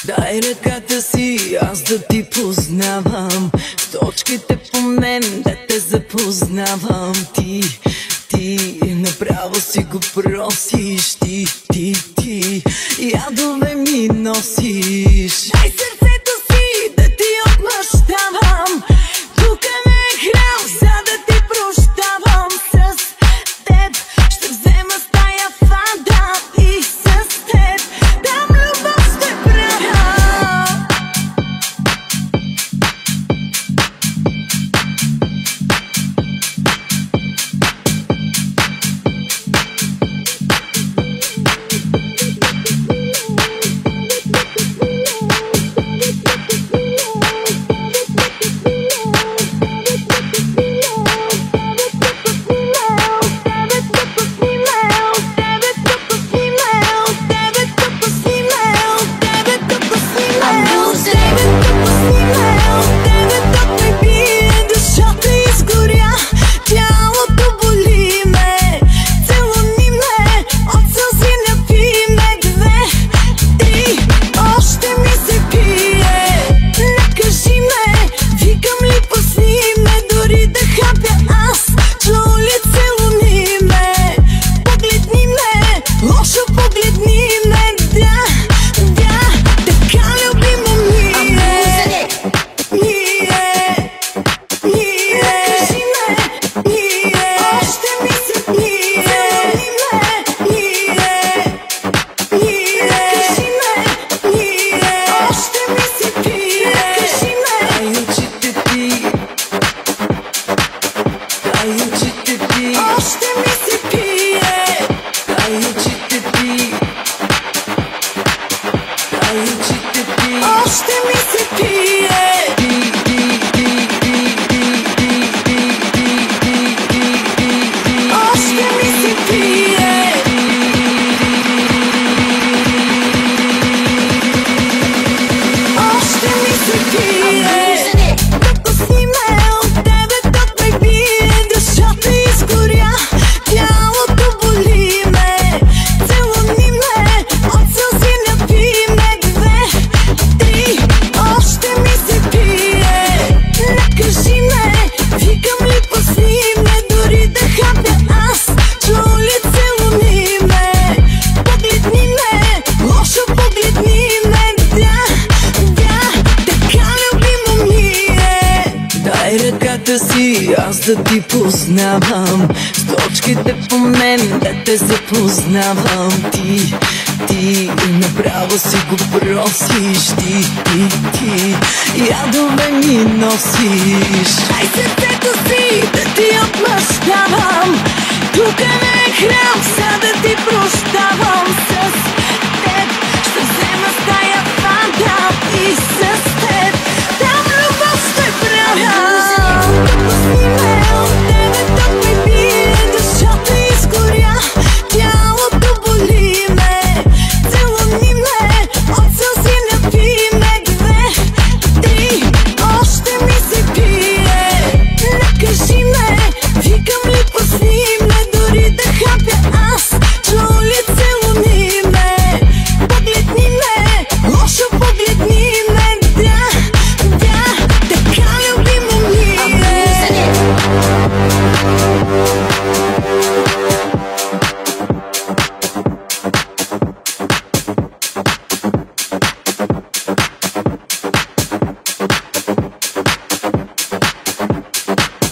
Дай ръката си, аз да ти познавам, с точките по мен да те запознавам. Ти направо си го просиш, ти ядове ми носиш. Дай сърцето си да ти отмъщавам, тук не е храм, за да ти прощавам. С теб ще взема стая фанда и с теб там любов ще правя. Си, аз да ти познавам, с точките по мен да те запознавам. Ти направо си го просиш, ти ядове ми носиш. Дай сърцето си да ти отмъщавам, тук не е храм, за да ти прощавам. С